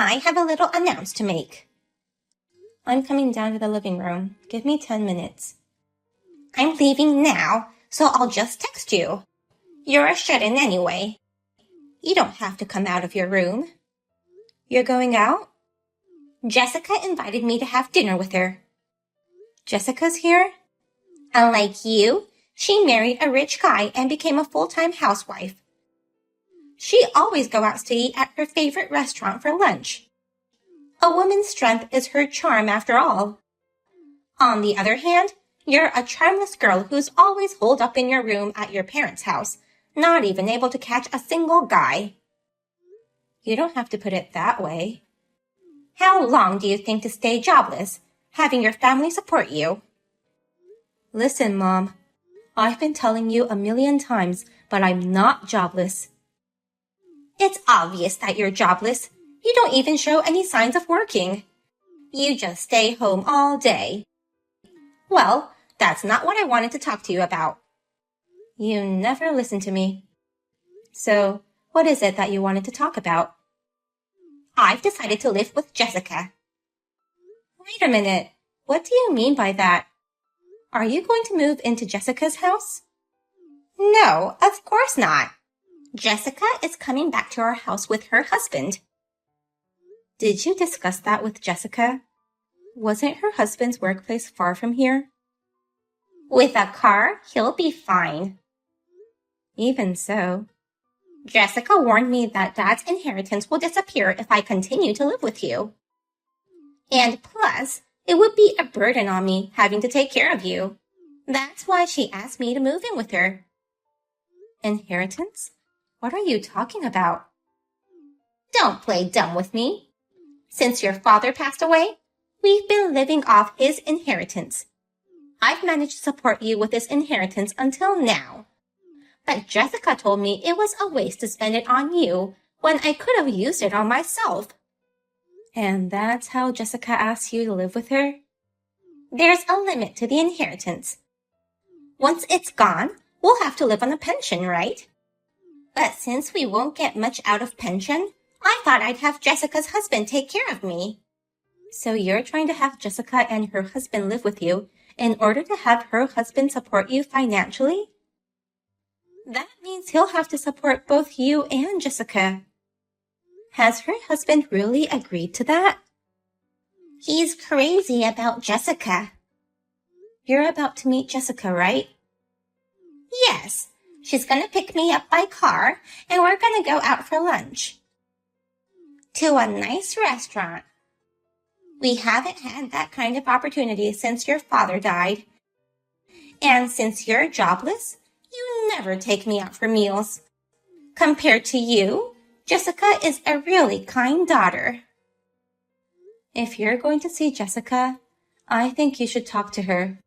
I have a little announce to make. I'm coming down to the living room. Give me 10 minutes. I'm leaving now, so I'll just text you. You're a shut-in anyway. You don't have to come out of your room. You're going out? Jessica invited me to have dinner with her. Jessica's here? Unlike you, she married a rich guy and became a full-time housewife. She always goes out to eat at her favorite restaurant for lunch. A woman's strength is her charm after all. On the other hand, you're a charmless girl who's always holed up in your room at your parents' house, not even able to catch a single guy. You don't have to put it that way. How long do you think to stay jobless, having your family support you? Listen, Mom. I've been telling you a million times, but I'm not jobless. It's obvious that you're jobless. You don't even show any signs of working. You just stay home all day. Well, that's not what I wanted to talk to you about. You never listen to me. So, what is it that you wanted to talk about? I've decided to live with Jessica. Wait a minute. What do you mean by that? Are you going to move into Jessica's house? No, of course not. Jessica is coming back to our house with her husband. Did you discuss that with Jessica? Wasn't her husband's workplace far from here? With a car, he'll be fine. Even so. Jessica warned me that Dad's inheritance will disappear if I continue to live with you. And plus, it would be a burden on me having to take care of you. That's why she asked me to move in with her. Inheritance? What are you talking about? Don't play dumb with me. Since your father passed away, we've been living off his inheritance. I've managed to support you with this inheritance until now. But Jessica told me it was a waste to spend it on you when I could have used it on myself. And that's how Jessica asked you to live with her? There's a limit to the inheritance. Once it's gone, we'll have to live on a pension, right? But since we won't get much out of pension, I thought I'd have Jessica's husband take care of me. So you're trying to have Jessica and her husband live with you in order to have her husband support you financially? That means he'll have to support both you and Jessica. Has her husband really agreed to that? He's crazy about Jessica. You're about to meet Jessica, right? Yes. She's going to pick me up by car, and we're going to go out for lunch. To a nice restaurant. We haven't had that kind of opportunity since your father died. And since you're jobless, you never take me out for meals. Compared to you, Jessica is a really kind daughter. If you're going to see Jessica, I think you should talk to her.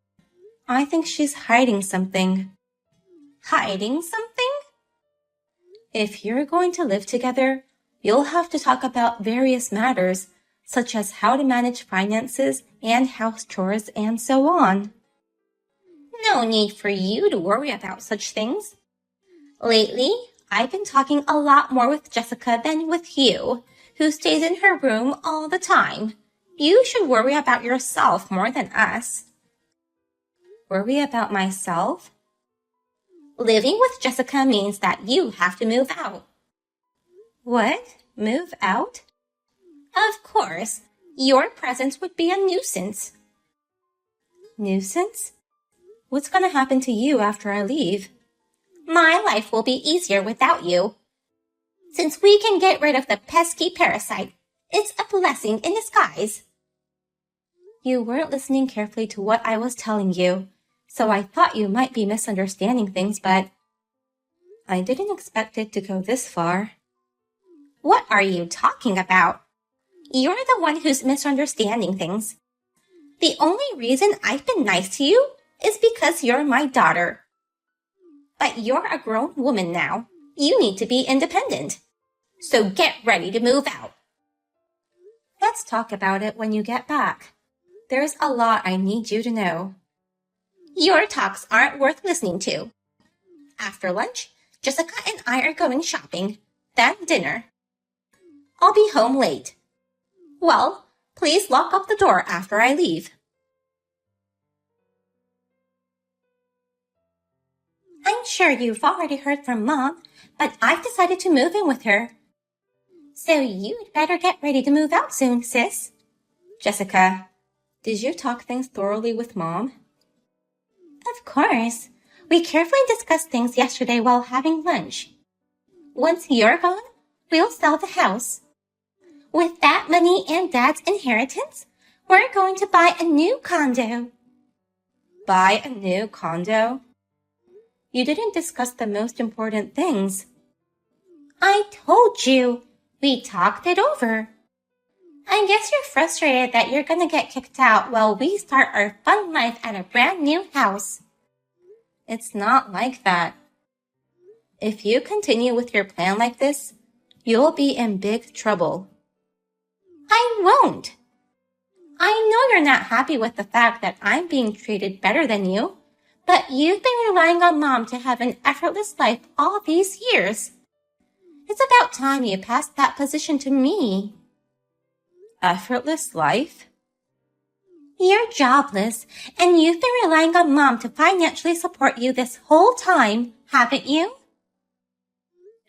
I think she's hiding something. Hiding something? If you're going to live together, you'll have to talk about various matters, such as how to manage finances and house chores and so on. No need for you to worry about such things. Lately, I've been talking a lot more with Jessica than with you, who stays in her room all the time. You should worry about yourself more than us. Worry about myself? Living with Jessica means that you have to move out. What? Move out? Of course. Your presence would be a nuisance. Nuisance? What's going to happen to you after I leave? My life will be easier without you. Since we can get rid of the pesky parasite, it's a blessing in disguise. You weren't listening carefully to what I was telling you, so I thought you might be misunderstanding things, but I didn't expect it to go this far. What are you talking about? You're the one who's misunderstanding things. The only reason I've been nice to you is because you're my daughter. But you're a grown woman now. You need to be independent. So get ready to move out. Let's talk about it when you get back. There's a lot I need you to know. Your talks aren't worth listening to. After lunch, Jessica and I are going shopping, then dinner. I'll be home late. Well, please lock up the door after I leave. I'm sure you've already heard from Mom, but I've decided to move in with her. So you'd better get ready to move out soon, sis. Jessica, did you talk things thoroughly with Mom? Of course. We carefully discussed things yesterday while having lunch. Once you're gone, we'll sell the house. With that money and Dad's inheritance, we're going to buy a new condo. Buy a new condo? You didn't discuss the most important things. I told you. We talked it over. I guess you're frustrated that you're gonna get kicked out while we start our fun life at a brand new house. It's not like that. If you continue with your plan like this, you'll be in big trouble. I won't. I know you're not happy with the fact that I'm being treated better than you, but you've been relying on Mom to have an effortless life all these years. It's about time you passed that position to me. Effortless life? You're jobless, and you've been relying on Mom to financially support you this whole time, haven't you?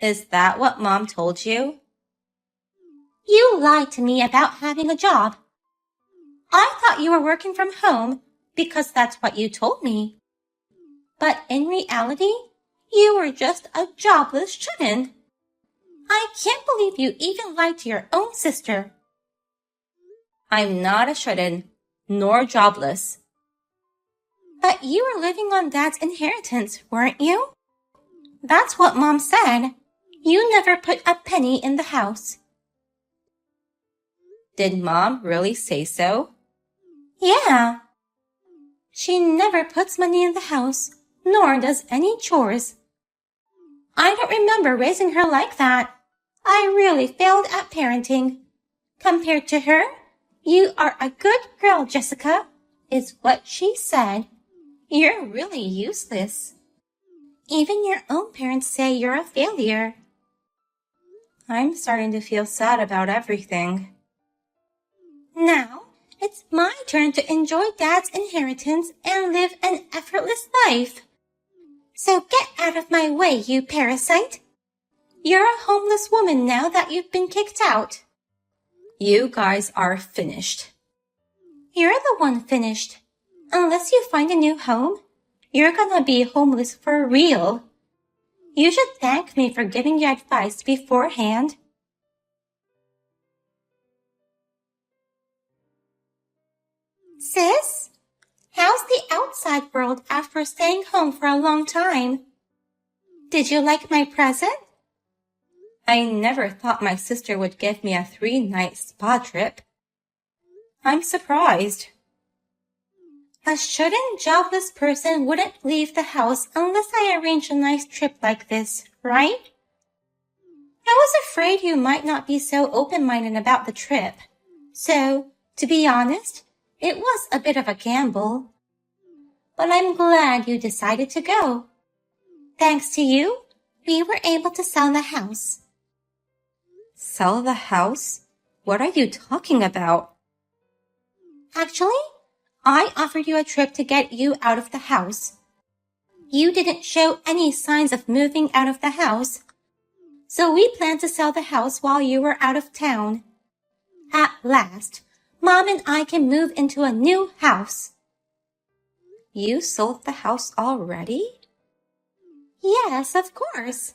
Is that what Mom told you? You lied to me about having a job. I thought you were working from home because that's what you told me. But in reality, you were just a jobless shut-in. I can't believe you even lied to your own sister. I'm not a shut-in, nor jobless. But you were living on Dad's inheritance, weren't you? That's what Mom said. You never put a penny in the house. Did Mom really say so? Yeah. She never puts money in the house, nor does any chores. I don't remember raising her like that. I really failed at parenting. Compared to her, you are a good girl, Jessica, is what she said. You're really useless. Even your own parents say you're a failure. I'm starting to feel sad about everything. Now, it's my turn to enjoy Dad's inheritance and live an effortless life. So get out of my way, you parasite. You're a homeless woman now that you've been kicked out. You guys are finished. You're the one finished. Unless you find a new home, you're gonna be homeless for real. You should thank me for giving you advice beforehand. Sis, how's the outside world after staying home for a long time? Did you like my present? I never thought my sister would give me a 3-night spa trip. I'm surprised. A shut-in jobless person wouldn't leave the house unless I arranged a nice trip like this, right? I was afraid you might not be so open-minded about the trip. So, to be honest, it was a bit of a gamble. But I'm glad you decided to go. Thanks to you, we were able to sell the house. Sell the house? What are you talking about? Actually, I offered you a trip to get you out of the house. You didn't show any signs of moving out of the house, so we planned to sell the house while you were out of town. At last, Mom and I can move into a new house. You sold the house already? Yes, of course.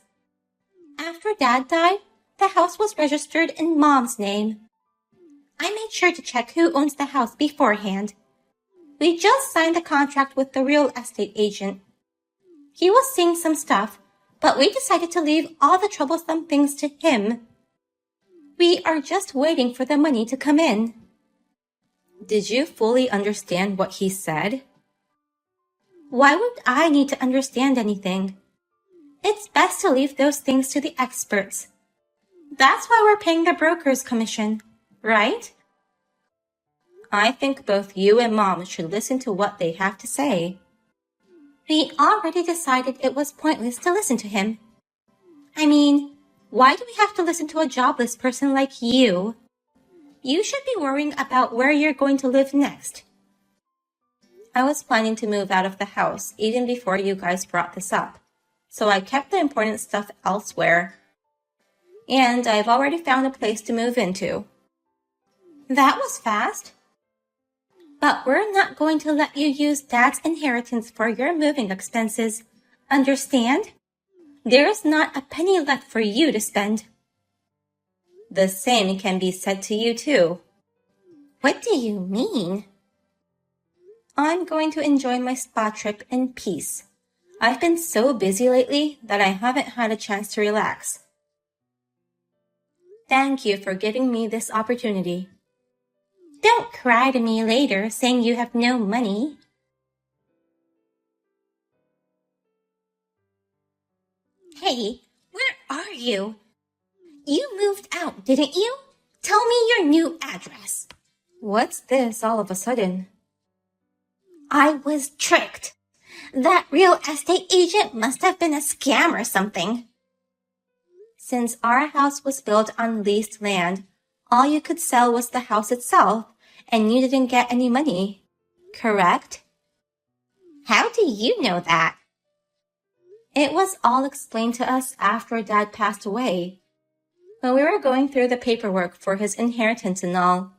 After Dad died, the house was registered in Mom's name. I made sure to check who owns the house beforehand. We just signed the contract with the real estate agent. He was seeing some stuff, but we decided to leave all the troublesome things to him. We are just waiting for the money to come in. Did you fully understand what he said? Why would I need to understand anything? It's best to leave those things to the experts. That's why we're paying the broker's commission, right? I think both you and Mom should listen to what they have to say. We already decided it was pointless to listen to him. I mean, why do we have to listen to a jobless person like you? You should be worrying about where you're going to live next. I was planning to move out of the house even before you guys brought this up, so I kept the important stuff elsewhere. And I've already found a place to move into. That was fast. But we're not going to let you use Dad's inheritance for your moving expenses. Understand? There's not a penny left for you to spend. The same can be said to you too. What do you mean? I'm going to enjoy my spa trip in peace. I've been so busy lately that I haven't had a chance to relax. Thank you for giving me this opportunity. Don't cry to me later saying you have no money. Hey, where are you? You moved out, didn't you? Tell me your new address. What's this all of a sudden? I was tricked. That real estate agent must have been a scam or something. Since our house was built on leased land, all you could sell was the house itself, and you didn't get any money, correct? How do you know that? It was all explained to us after Dad passed away, when we were going through the paperwork for his inheritance and all.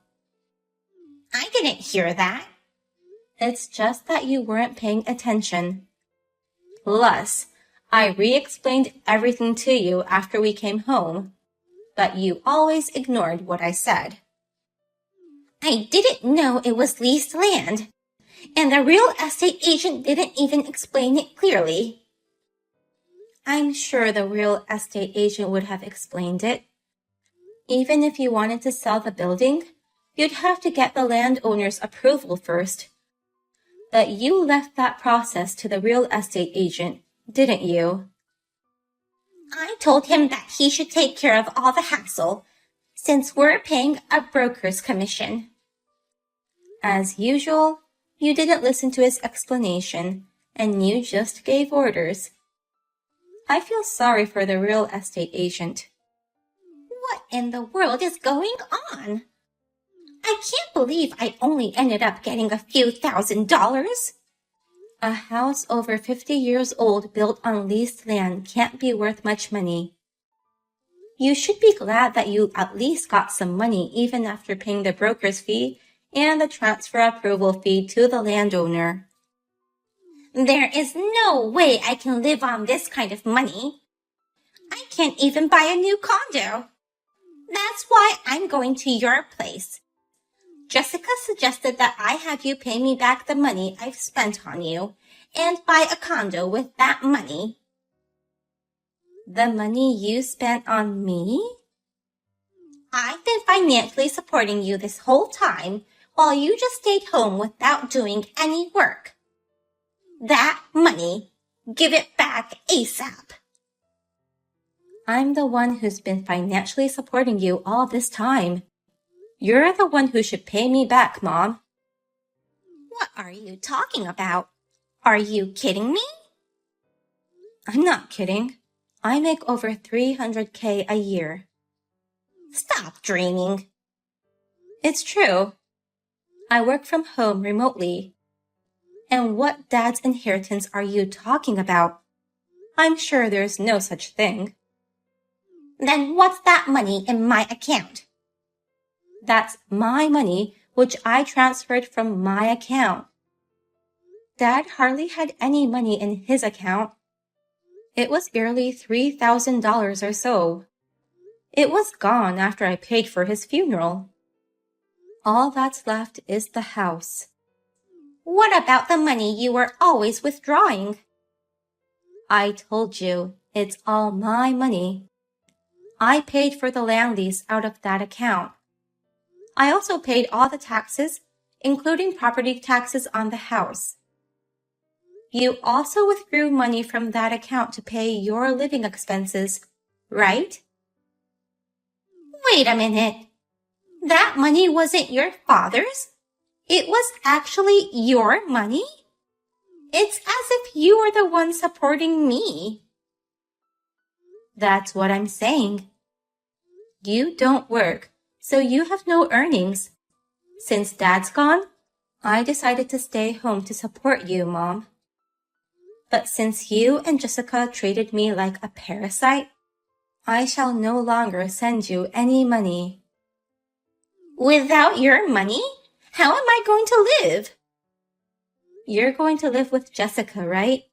I didn't hear that. It's just that you weren't paying attention. Plus, I re-explained everything to you after we came home, but you always ignored what I said. I didn't know it was leased land, and the real estate agent didn't even explain it clearly. I'm sure the real estate agent would have explained it. Even if you wanted to sell the building, you'd have to get the landowner's approval first. But you left that process to the real estate agent, didn't you? I told him that he should take care of all the hassle, since we're paying a broker's commission. As usual, you didn't listen to his explanation, and you just gave orders. I feel sorry for the real estate agent. What in the world is going on? I can't believe I only ended up getting a few $1,000s. A house over 50 years old built on leased land can't be worth much money. You should be glad that you at least got some money even after paying the broker's fee and the transfer approval fee to the landowner. There is no way I can live on this kind of money. I can't even buy a new condo. That's why I'm going to your place. Jessica suggested that I have you pay me back the money I've spent on you and buy a condo with that money. The money you spent on me? I've been financially supporting you this whole time while you just stayed home without doing any work. That money, give it back ASAP. I'm the one who's been financially supporting you all this time. You're the one who should pay me back, Mom. What are you talking about? Are you kidding me? I'm not kidding. I make over $300K a year. Stop dreaming. It's true. I work from home remotely. And what Dad's inheritance are you talking about? I'm sure there's no such thing. Then what's that money in my account? That's my money, which I transferred from my account. Dad hardly had any money in his account. It was barely $3,000 or so. It was gone after I paid for his funeral. All that's left is the house. What about the money you were always withdrawing? I told you, it's all my money. I paid for the land lease out of that account. I also paid all the taxes, including property taxes on the house. You also withdrew money from that account to pay your living expenses, right? Wait a minute. That money wasn't your father's? It was actually your money? It's as if you were the one supporting me. That's what I'm saying. You don't work, So you have no earnings. Since Dad's gone, I decided to stay home to support you, Mom. But since you and Jessica treated me like a parasite, I shall no longer send you any money. Without your money? How am I going to live? You're going to live with Jessica, right?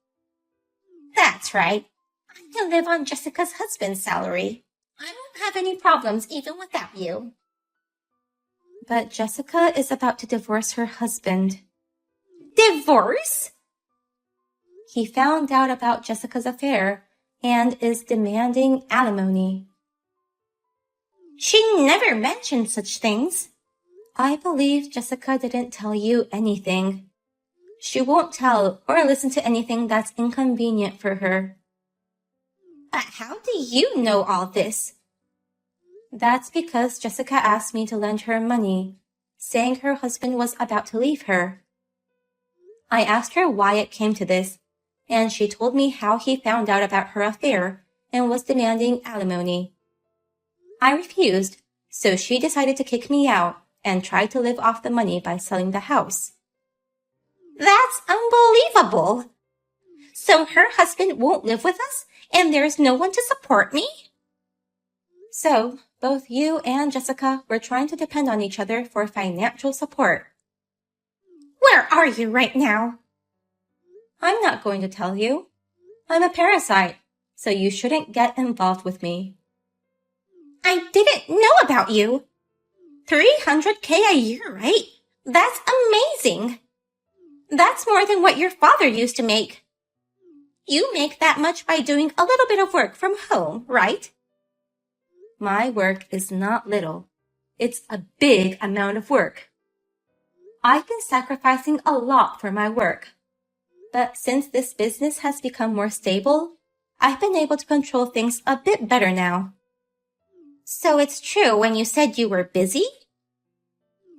That's right. I can live on Jessica's husband's salary. I won't have any problems even without you. But Jessica is about to divorce her husband. Divorce? He found out about Jessica's affair and is demanding alimony. She never mentioned such things. I believe Jessica didn't tell you anything. She won't tell or listen to anything that's inconvenient for her. But how do you know all this? That's because Jessica asked me to lend her money, saying her husband was about to leave her. I asked her why it came to this, and she told me how he found out about her affair and was demanding alimony. I refused, so she decided to kick me out and tried to live off the money by selling the house. That's unbelievable! So her husband won't live with us and there's no one to support me? So, both you and Jessica were trying to depend on each other for financial support. Where are you right now? I'm not going to tell you. I'm a parasite, so you shouldn't get involved with me. I didn't know about you. $300K a year, right? That's amazing. That's more than what your father used to make. You make that much by doing a little bit of work from home, right? My work is not little. It's a big amount of work. I've been sacrificing a lot for my work. But since this business has become more stable, I've been able to control things a bit better now. So it's true when you said you were busy?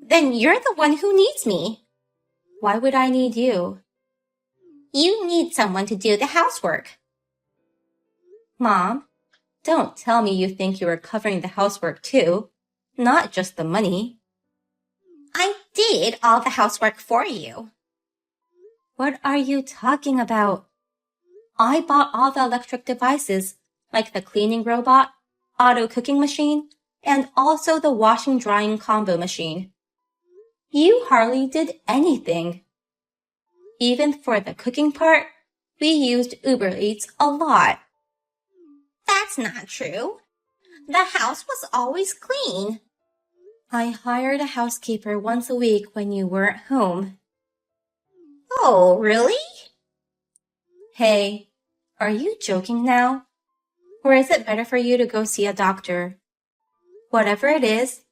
Then you're the one who needs me. Why would I need you? You need someone to do the housework. Mom, don't tell me you think you are covering the housework too, not just the money. I did all the housework for you. What are you talking about? I bought all the electric devices, like the cleaning robot, auto cooking machine, and also the washing drying combo machine. You hardly did anything. Even for the cooking part, we used Uber Eats a lot. That's not true. The house was always clean. I hired a housekeeper once a week when you weren't home. Oh, really? Hey, are you joking now? Or is it better for you to go see a doctor? Whatever it is,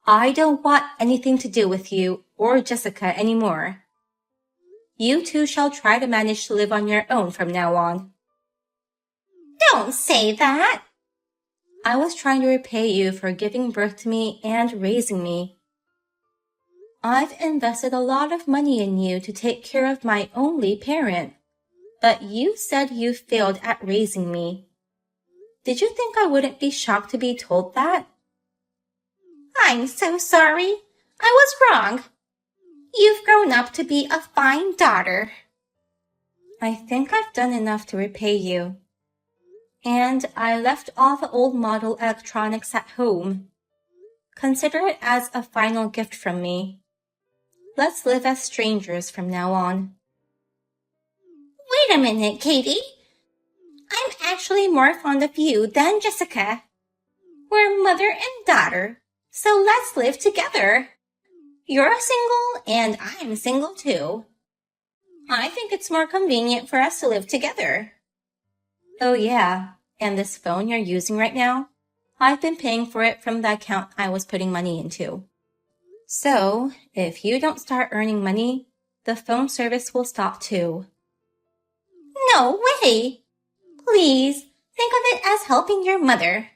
I don't want anything to do with you or Jessica anymore. You two shall try to manage to live on your own from now on. Don't say that. I was trying to repay you for giving birth to me and raising me. I've invested a lot of money in you to take care of my only parent, but you said you failed at raising me. Did you think I wouldn't be shocked to be told that? I'm so sorry. I was wrong. You've grown up to be a fine daughter. I think I've done enough to repay you. And I left all the old model electronics at home. Consider it as a final gift from me. Let's live as strangers from now on. Wait a minute, Katie. I'm actually more fond of you than Jessica. We're mother and daughter, so let's live together. You're single and I'm single too. I think it's more convenient for us to live together. Oh yeah, and this phone you're using right now? I've been paying for it from the account I was putting money into. So, if you don't start earning money, the phone service will stop too. No way! Please, think of it as helping your mother.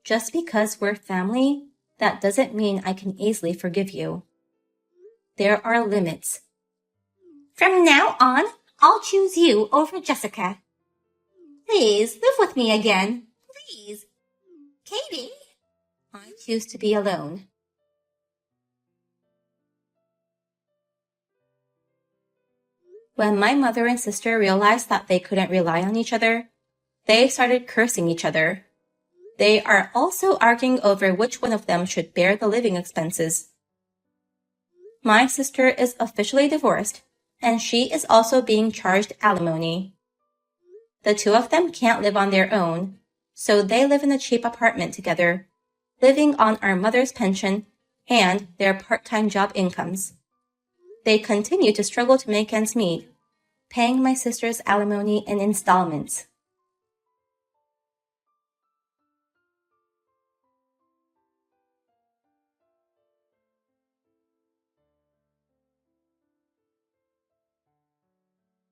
Just because we're family, that doesn't mean I can easily forgive you. There are limits. From now on, I'll choose you over Jessica. Please, live with me again. Please. Katie? I choose to be alone. When my mother and sister realized that they couldn't rely on each other, they started cursing each other. They are also arguing over which one of them should bear the living expenses. My sister is officially divorced, and she is also being charged alimony. The two of them can't live on their own, so they live in a cheap apartment together, living on our mother's pension and their part-time job incomes. They continue to struggle to make ends meet, paying my sister's alimony in installments.